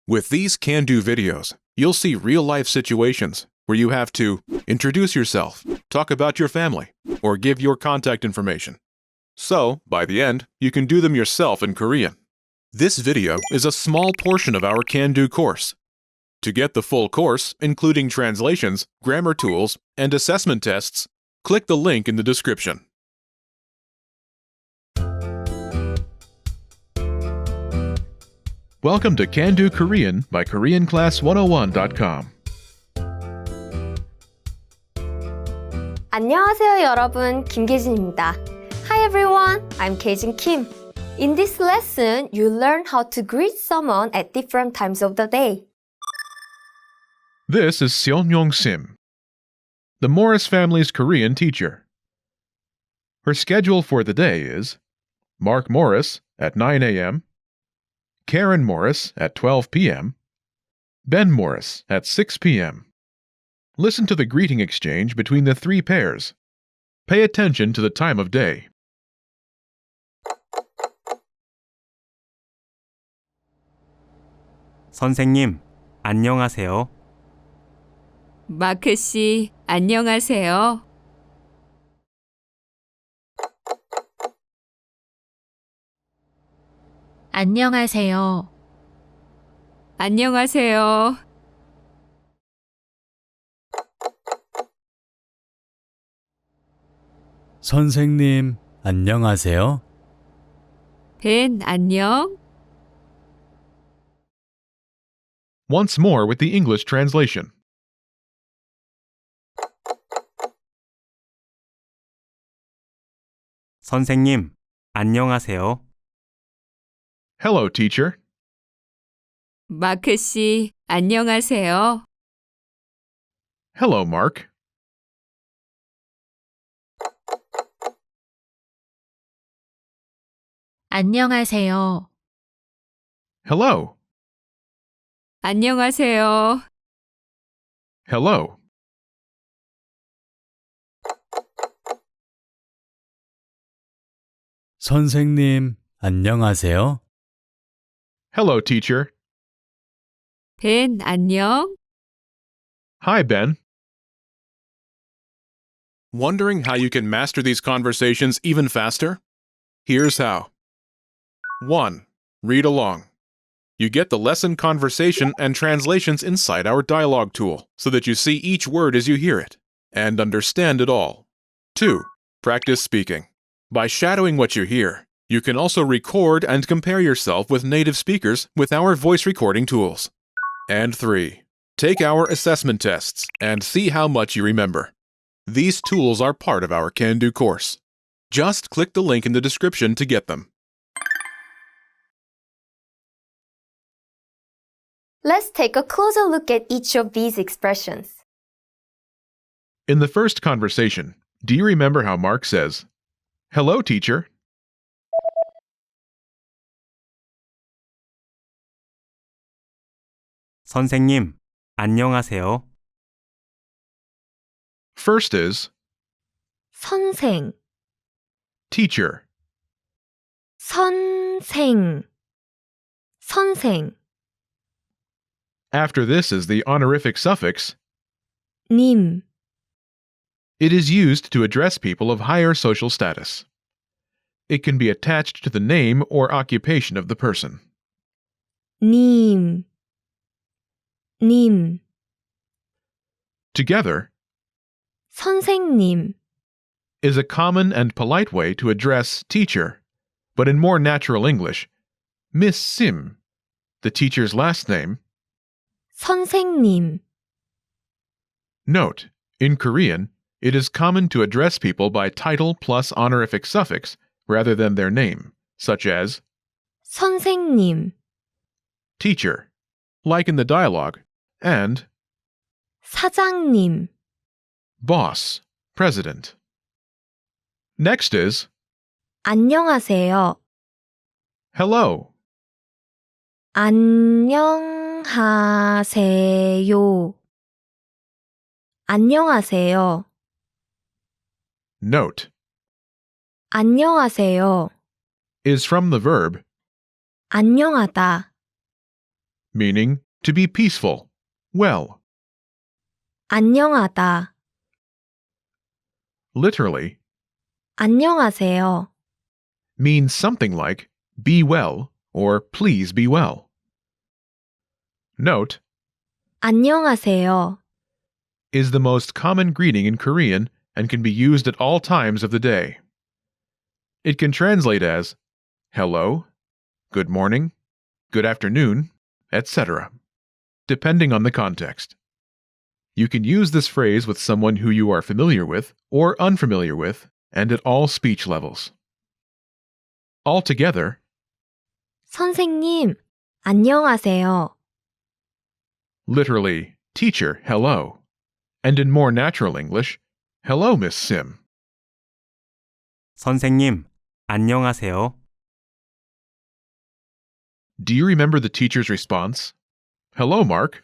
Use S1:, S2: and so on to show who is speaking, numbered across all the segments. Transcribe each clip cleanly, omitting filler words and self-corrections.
S1: With these can-do videos, you'll see real-life situations where you have to introduce yourself, talk about your family, or give your contact information. So, by the end, you can do them yourself in Korean. This video is a small portion of our can-do course. To get the full course, including translations, grammar tools, and assessment tests, click the link in the description. Welcome to Can Do Korean by KoreanClass101.com.
S2: 안녕하세요 여러분, 김계진입니다. Hi everyone, I'm Kejin Kim. In this lesson, you learn how to greet someone at different times of the day.
S1: This is Seon Sim, the Morris family's Korean teacher. Her schedule for the day is Mark Morris at 9 a.m., Karen Morris at 12 p.m., Ben Morris at 6 p.m. Listen to the greeting exchange between the three pairs. Pay attention to the time of day.
S3: 선생님, 안녕하세요.
S4: 마크 씨, 안녕하세요.
S5: 안녕하세요.
S4: 안녕하세요.
S6: 선생님, 안녕하세요.
S4: 벤, 안녕.
S1: Once more with the English translation.
S3: 선생님, 안녕하세요.
S1: Hello, teacher.
S4: 마크 씨, 안녕하세요.
S1: Hello, Mark.
S5: 안녕하세요.
S1: Hello.
S4: 안녕하세요.
S1: Hello.
S6: 선생님, 안녕하세요.
S1: Hello, teacher.
S4: 벤, 안녕.
S1: Hi, Ben. Wondering how you can master these conversations even faster? Here's how. 1. Read along. You get the lesson conversation and translations inside our dialogue tool so that you see each word as you hear it and understand it all. 2. Practice speaking. By shadowing what you hear, you can also record and compare yourself with native speakers with our voice recording tools. And 3. Take our assessment tests and see how much you remember. These tools are part of our Can Do course. Just click the link in the description to get them.
S2: Let's take a closer look at each of these expressions.
S1: In the first conversation, do you remember how Mark says, "Hello, teacher"?
S3: 선생님, 안녕하세요.
S1: First is
S2: 선생,
S1: teacher.
S2: 선생, 선생,
S1: After this is the honorific suffix.
S2: 님,
S1: It is used to address people of higher social status. It can be attached to the name or occupation of the person.
S2: 님, 님,
S1: Together
S2: 선생님,
S1: is a common and polite way to address teacher, but in more natural English, Miss Sim, the teacher's last name.
S2: 선생님.
S1: Note, in Korean, it is common to address people by title plus honorific suffix rather than their name, such as
S2: 선생님,
S1: teacher, like in the dialogue, and
S2: 사장님,
S1: boss, president. Next is
S2: 안녕하세요.
S1: hello.
S2: 안녕하세요. 안녕하세요.
S1: Note,
S2: 안녕하세요.
S1: is from the verb
S2: 안녕하다.
S1: meaning to be peaceful, well.
S2: 안녕하다.
S1: Literally,
S2: 안녕하세요.
S1: means something like be well or please be well. Note,
S2: 안녕하세요.
S1: is the most common greeting in Korean and can be used at all times of the day. It can translate as hello, good morning, good afternoon, etc., depending on the context. You can use this phrase with someone who you are familiar with or unfamiliar with, and at all speech levels. Altogether,
S2: 선생님, 안녕하세요.
S1: literally, teacher, hello, and in more natural English, hello, Miss Sim.
S3: 선생님, 안녕하세요.
S1: Do you remember the teacher's response? Hello, Mark.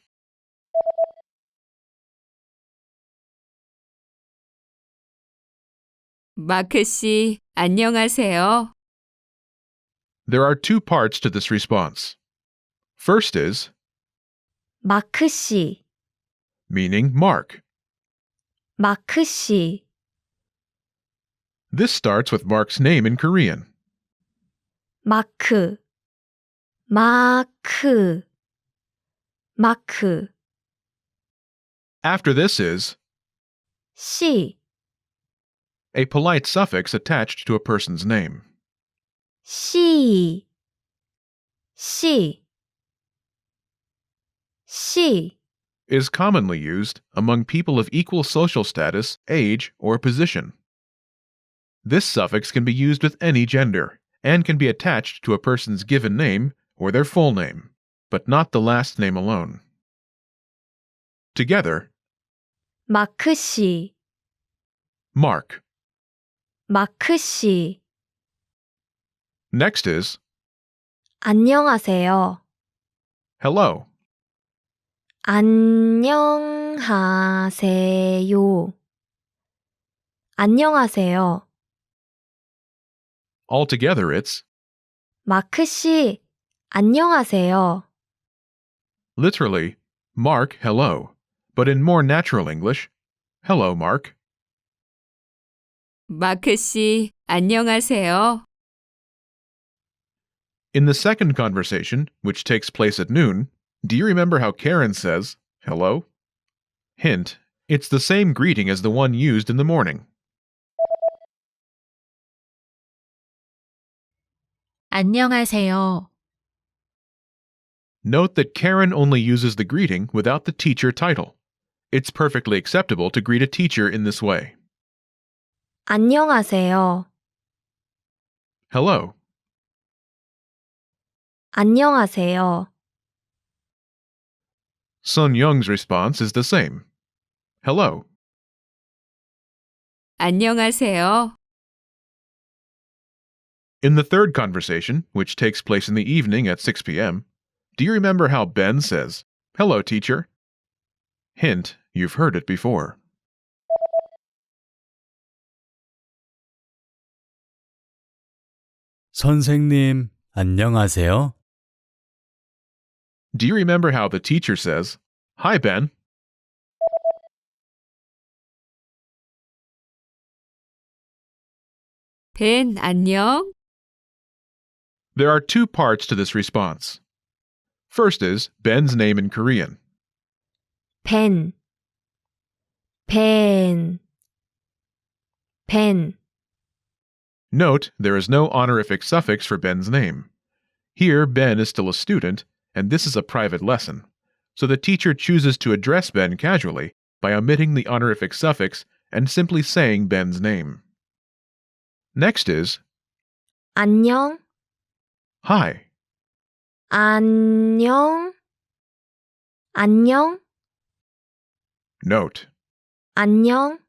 S4: 마크 씨, 안녕하세요.
S1: There are two parts to this response. First is,
S2: 마크 씨,
S1: meaning Mark.
S2: 마크 씨,
S1: This starts with Mark's name in Korean.
S2: 마크, 마크, 마크,
S1: After this is
S2: 씨,
S1: a polite suffix attached to a person's name.
S2: 씨, 씨, 씨,
S1: Is commonly used among people of equal social status, age, or position. This suffix can be used with any gender and can be attached to a person's given name or their full name, but not the last name alone. Together,
S2: 마크 씨,
S1: Mark.
S2: 마크 씨,
S1: Next is
S2: 안녕하세요.
S1: hello.
S2: 안녕하세요. 안녕하세요.
S1: Altogether, it's
S2: 마크 씨, 안녕하세요.
S1: literally Mark, hello, but in more natural English, hello, Mark.
S4: 마크 씨, 안녕하세요.
S1: In the second conversation, which takes place at noon, do you remember how Karen says, hello? Hint, it's the same greeting as the one used in the morning.
S5: 안녕하세요.
S1: Note that Karen only uses the greeting without the teacher title. It's perfectly acceptable to greet a teacher in this way.
S2: 안녕하세요.
S1: Hello.
S2: 안녕하세요.
S1: Sun Young's response is the same. Hello.
S4: 안녕하세요.
S1: In the third conversation, which takes place in the evening at 6 p.m., do you remember how Ben says, hello, teacher? Hint, you've heard it before.
S6: 선생님, 안녕하세요.
S1: Do you remember how the teacher says, hi, Ben?
S4: 벤, 안녕.
S1: There are two parts to this response. First is Ben's name in Korean.
S2: 벤, 벤, 벤.
S1: Note, there is no honorific suffix for Ben's name. Here, Ben is still a student, and this is a private lesson, so the teacher chooses to address Ben casually by omitting the honorific suffix and simply saying Ben's name. Next is
S2: 안녕,
S1: hi.
S2: 안녕, 안녕,
S1: Note,
S2: 안녕,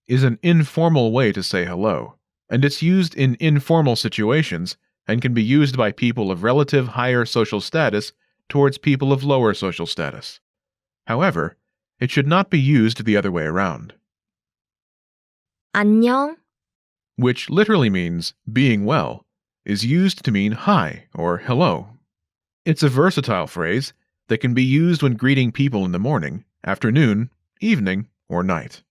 S1: is an informal way to say hello, and it's used in informal situations and can be used by people of relative higher social status towards people of lower social status. However, it should not be used the other way around,
S2: 안녕,
S1: which literally means being well, is used to mean hi or hello. It's a versatile phrase that can be used when greeting people in the morning, afternoon, evening, or night.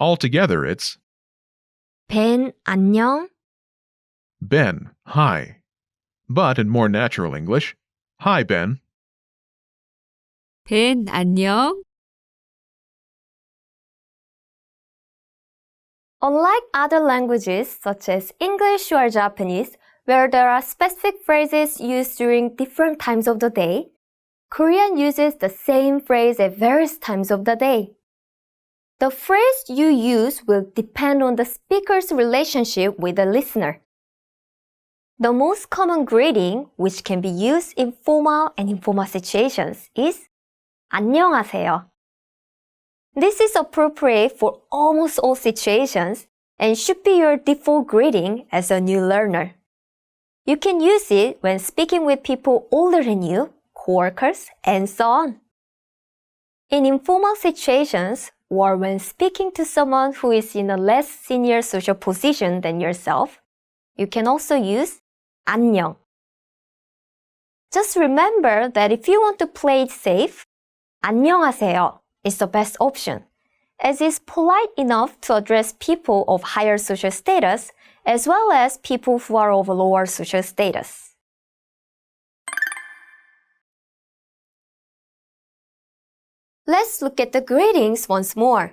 S1: Altogether, it's
S2: 벤, 안녕.
S1: Ben, hi. But in more natural English, hi Ben.
S4: 벤, 안녕.
S2: Unlike other languages such as English or Japanese, where there are specific phrases used during different times of the day, Korean uses the same phrase at various times of the day. The phrase you use will depend on the speaker's relationship with the listener. The most common greeting, which can be used in formal and informal situations, is 안녕하세요. This is appropriate for almost all situations and should be your default greeting as a new learner. You can use it when speaking with people older than you, coworkers, and so on. In informal situations, or when speaking to someone who is in a less senior social position than yourself, you can also use 안녕. Just remember that if you want to play it safe, 안녕하세요 is the best option, as it's polite enough to address people of higher social status as well as people who are of lower social status. Let's look at the greetings once more.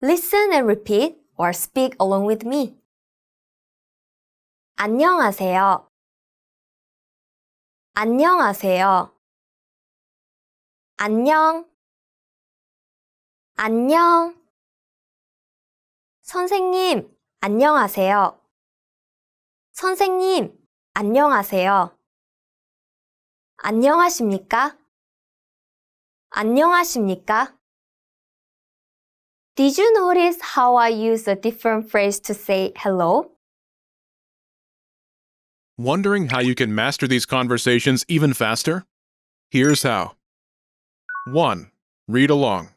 S2: Listen and repeat or speak along with me. 안녕하세요. 안녕하세요. 안녕. 안녕. 선생님, 안녕하세요. 선생님, 안녕하세요. 안녕하십니까? 안녕하십니까? Did you notice how I use a different phrase to say hello?
S1: Wondering how you can master these conversations even faster? Here's how. 1. Read along.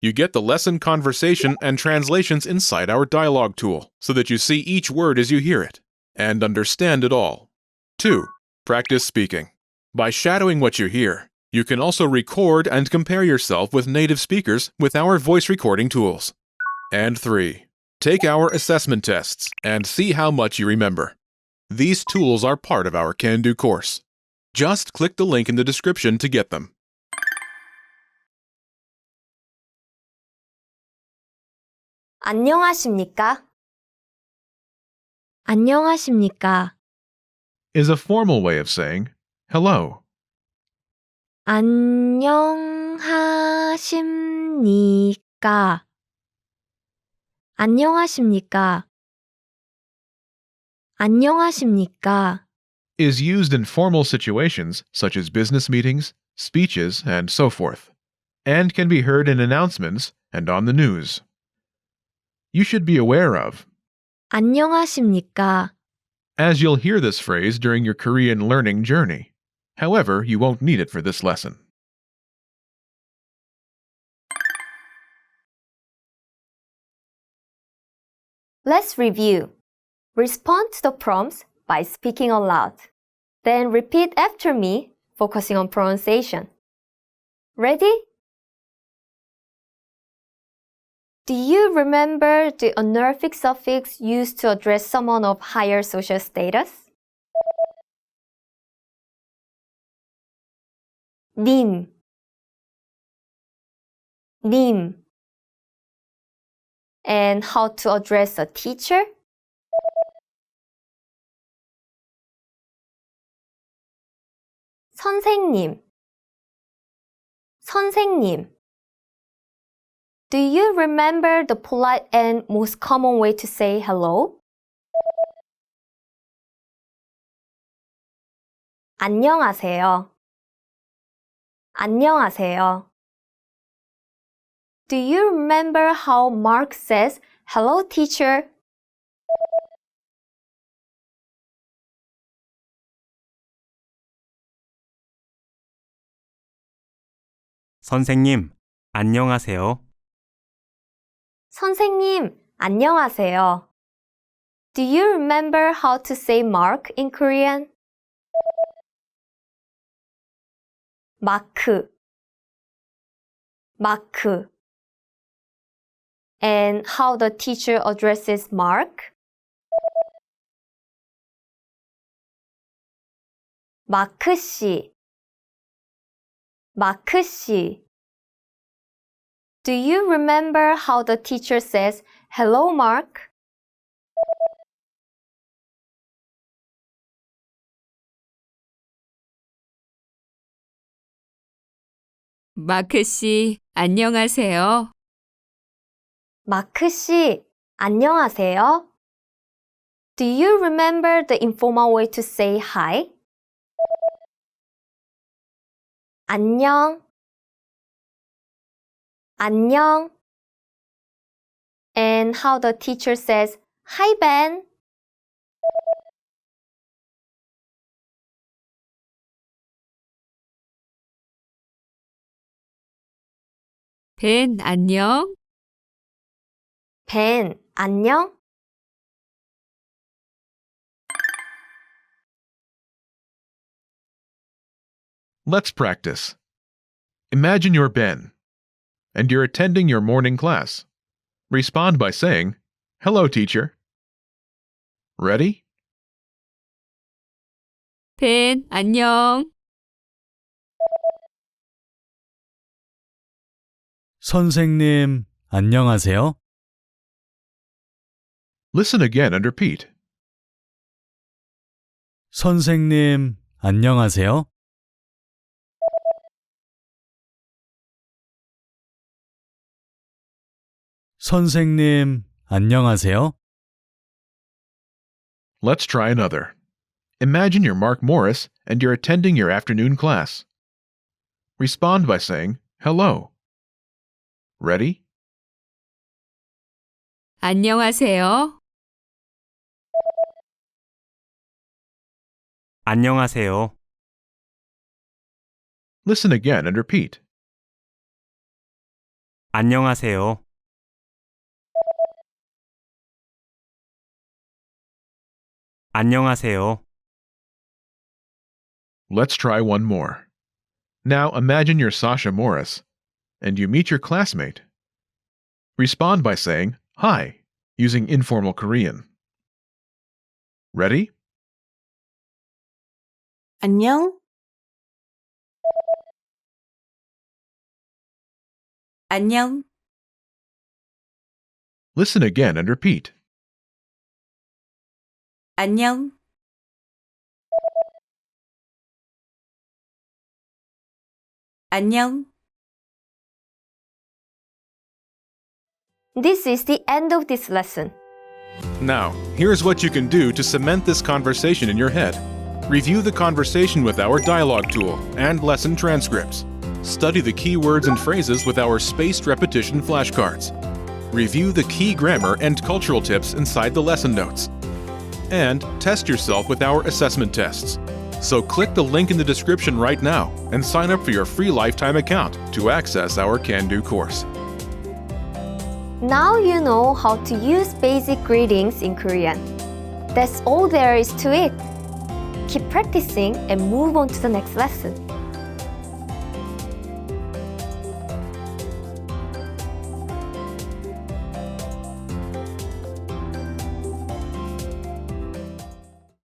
S1: You get the lesson conversation and translations inside our dialogue tool so that you see each word as you hear it and understand it all. 2. Practice speaking. By shadowing what you hear, you can also record and compare yourself with native speakers with our voice recording tools. And 3. Take our assessment tests and see how much you remember. These tools are part of our Can-Do course. Just click the link in the description to get them.
S2: 안녕하십니까? 안녕하십니까?
S1: Is a formal way of saying hello.
S2: 안녕하십니까? 안녕하십니까? 안녕하십니까?
S1: Is used in formal situations such as business meetings, speeches, and so forth, and can be heard in announcements and on the news. You should be aware of,
S2: 안녕하십니까?
S1: as you'll hear this phrase during your Korean learning journey. However, you won't need it for this lesson.
S2: Let's review. Respond to the prompts by speaking aloud. Then repeat after me, focusing on pronunciation. Ready? Do you remember the honorific suffix used to address someone of higher social status? 님, 님. And how to address a teacher? 선생님, 선생님. Do you remember the polite and most common way to say hello? 안녕하세요. 안녕하세요. Do you remember how Mark says, "Hello, teacher"?
S3: 선생님, 안녕하세요.
S2: 선생님, 안녕하세요. Do you remember how to say Mark in Korean? 마크, 마크. And how the teacher addresses Mark? 마크 씨, 마크 씨. Do you remember how the teacher says, "Hello, Mark"?
S4: 마크 씨, 안녕하세요.
S2: 마크 씨, 안녕하세요. Do you remember the informal way to say hi? 안녕, 안녕. And how the teacher says, "Hi, Ben."
S4: 벤, 안녕.
S2: 벤, 안녕.
S1: Let's practice. Imagine you're Ben, and you're attending your morning class. Respond by saying, "Hello, teacher." Ready?
S4: 벤, 안녕.
S6: 선생님, 안녕하세요.
S1: Listen again and repeat.
S6: 선생님, 안녕하세요. 선생님, 안녕하세요.
S1: Let's try another. Imagine you're Mark Morris and you're attending your afternoon class. Respond by saying, "Hello." Ready?
S4: 안녕하세요.
S3: 안녕하세요.
S1: Listen again and repeat.
S3: 안녕하세요. 안녕하세요.
S1: Let's try one more. Now imagine you're Sasha Morris and you meet your classmate. Respond by saying, "Hi," using informal Korean. Ready?
S7: 안녕. 안녕.
S1: Listen again and repeat.
S7: 안녕. 안녕.
S2: This is the end of this lesson.
S1: Now, here's what you can do to cement this conversation in your head. Review the conversation with our dialogue tool and lesson transcripts. Study the key words and phrases with our spaced repetition flashcards. Review the key grammar and cultural tips inside the lesson notes. And test yourself with our assessment tests. So click the link in the description right now and sign up for your free lifetime account to access our Can-Do course.
S2: Now you know how to use basic greetings in Korean. That's all there is to it. Keep practicing and move on to the next lesson.